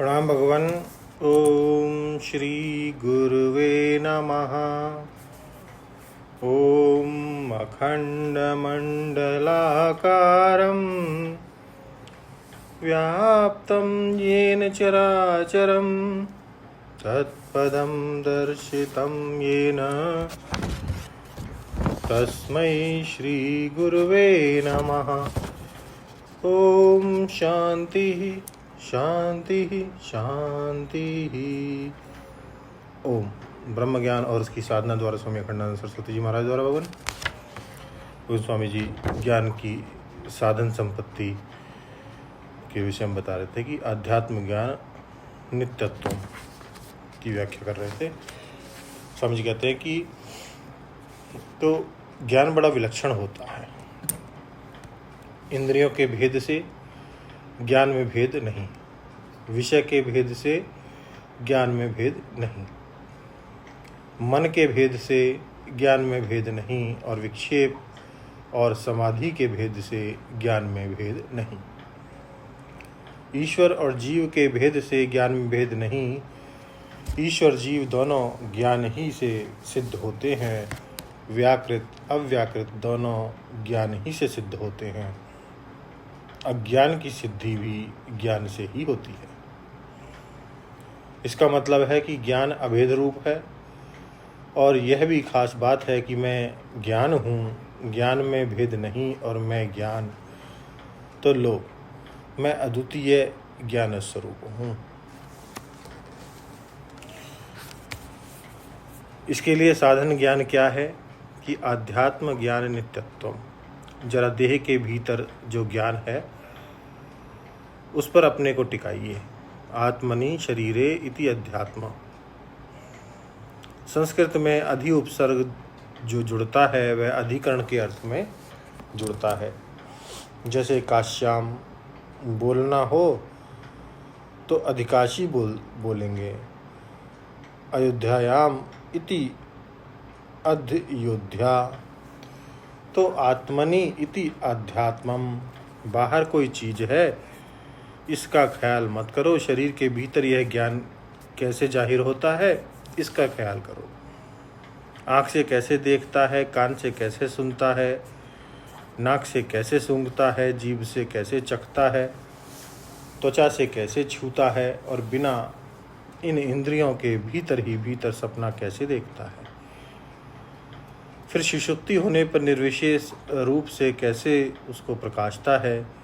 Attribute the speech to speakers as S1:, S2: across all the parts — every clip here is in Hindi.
S1: प्रणाम भगवान। ओम श्री गुरुवे नमः। ओम अखंडमंडलाकारं व्याप्तं येन चराचरं तत्पदं दर्शितं येन तस्मै श्री गुरुवे नमः। ओम शांति शांति शांति। ओम ब्रह्म ज्ञान और उसकी साधना द्वारा स्वामी अखंडानंद सरस्वती जी महाराज द्वारा भगवान पूज्य स्वामी जी ज्ञान की साधन संपत्ति के विषय में बता रहे थे कि आध्यात्म ज्ञान नित्यत्व की व्याख्या कर रहे थे। स्वामी जी कहते हैं कि तो ज्ञान बड़ा विलक्षण होता है। इंद्रियों के भेद से ज्ञान में भेद नहीं, विषय के भेद से ज्ञान में भेद नहीं, मन के भेद से ज्ञान में भेद नहीं, और विक्षेप और समाधि के भेद से ज्ञान में भेद नहीं। ईश्वर और जीव के भेद से ज्ञान में भेद नहीं, ईश्वर जीव दोनों ज्ञान ही से सिद्ध होते हैं। व्याकृत अव्याकृत दोनों ज्ञान ही से सिद्ध होते हैं। अज्ञान की सिद्धि भी ज्ञान से ही होती है। इसका मतलब है कि ज्ञान अभेद रूप है, और यह भी खास बात है कि मैं ज्ञान हूँ, ज्ञान में भेद नहीं, और मैं ज्ञान, तो लो मैं अद्वितीय ज्ञान स्वरूप हूँ। इसके लिए साधन ज्ञान क्या है कि आध्यात्म ज्ञान नित्यत्व। जरा देह के भीतर जो ज्ञान है उस पर अपने को टिकाइए। आत्मनि शरीरे इति अध्यात्म। संस्कृत में अधि उपसर्ग जो जुड़ता है वह अधिकरण के अर्थ में जुड़ता है। जैसे काश्याम बोलना हो तो अधिकाशी बोलेंगे। अयोध्यायाम इति अध्योध्या। तो आत्मनि इति अध्यात्मम। बाहर कोई चीज है इसका ख्याल मत करो, शरीर के भीतर यह ज्ञान कैसे जाहिर होता है इसका ख्याल करो। आँख से कैसे देखता है, कान से कैसे सुनता है, नाक से कैसे सूंघता है, जीभ से कैसे चखता है, त्वचा से कैसे छूता है, और बिना इन इंद्रियों के भीतर ही भीतर सपना कैसे देखता है। फिर सुषुप्ति होने पर निर्विशेष रूप से कैसे उसको प्रकाशता है।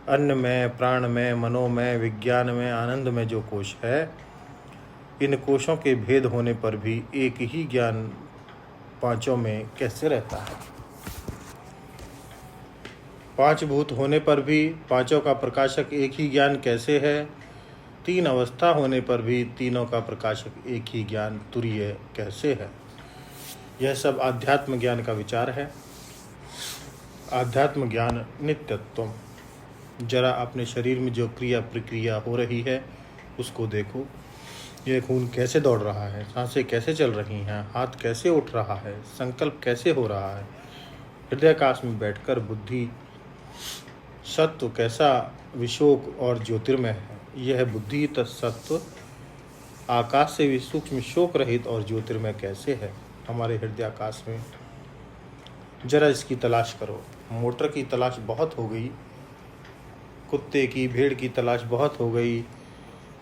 S1: अन्न में, प्राण में, मनो में, विज्ञान में, आनंद में जो कोश है, इन कोशों के भेद होने पर भी एक ही ज्ञान पांचों में कैसे रहता है। पांच भूत होने पर भी पांचों का प्रकाशक एक ही ज्ञान कैसे है। तीन अवस्था होने पर भी तीनों का प्रकाशक एक ही ज्ञान तुरीय कैसे है। यह सब आध्यात्म ज्ञान का विचार है। आध्यात्म ज्ञान नित्यत्व। जरा अपने शरीर में जो क्रिया प्रक्रिया हो रही है उसको देखो। यह खून कैसे दौड़ रहा है, सांसें कैसे चल रही हैं, हाथ कैसे उठ रहा है, संकल्प कैसे हो रहा है। हृदयाकाश में बैठकर बुद्धि सत्व कैसा विशोक और ज्योतिर्मय है। यह बुद्धि तत्सत्व आकाश से भी सूक्ष्म शोक रहित और ज्योतिर्मय कैसे है हमारे हृदयाकाश में। जरा इसकी तलाश करो। मोटर की तलाश बहुत हो गई, कुत्ते की भेड़ की तलाश बहुत हो गई,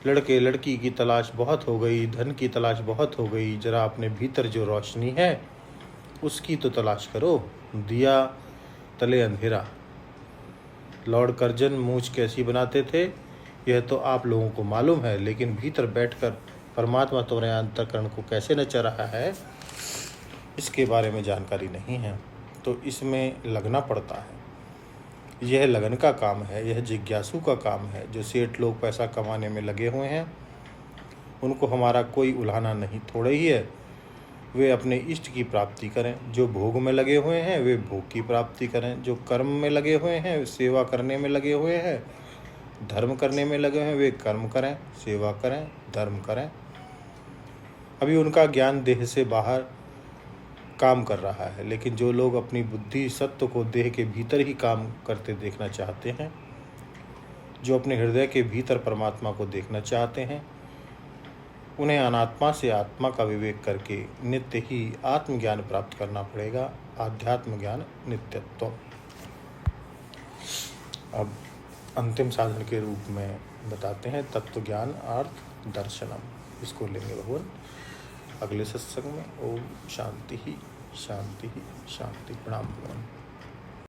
S1: लड़के लड़की की तलाश बहुत हो गई, धन की तलाश बहुत हो गई। जरा अपने भीतर जो रोशनी है उसकी तो तलाश करो। दिया तले अंधेरा। लॉर्ड कर्जन मूंछ कैसी बनाते थे यह तो आप लोगों को मालूम है, लेकिन भीतर बैठकर परमात्मा तुम्हारे अंतःकरण को कैसे नचा रहा है इसके बारे में जानकारी नहीं है। तो इसमें लगना पड़ता है। यह लगन का काम है, यह जिज्ञासु का काम है। जो सेठ लोग पैसा कमाने में लगे हुए हैं उनको हमारा कोई उल्हाना नहीं थोड़े ही है। वे अपने इष्ट की प्राप्ति करें। जो भोग में लगे हुए हैं वे भोग की प्राप्ति करें। जो कर्म में लगे हुए हैं, सेवा करने में लगे हुए हैं, धर्म करने में लगे हैं, वे कर्म करें, सेवा करें, धर्म करें। अभी उनका ज्ञान देह से बाहर काम कर रहा है, लेकिन जो लोग अपनी बुद्धि सत्व को देह के भीतर ही काम करते देखना चाहते हैं जो अपने हृदय के भीतर परमात्मा को देखना चाहते हैं, उन्हें अनात्मा से आत्मा का विवेक करके नित्य ही आत्मज्ञान प्राप्त करना पड़ेगा। आध्यात्म ज्ञान नित्यत्व। अब अंतिम साधन के रूप में बताते हैं तत्व ज्ञान अर्थ दर्शनम। इसको लेंगे भगवान अगले सत्संग में। ओम शांति ही शांति ही शांति। प्रणाम भगवान।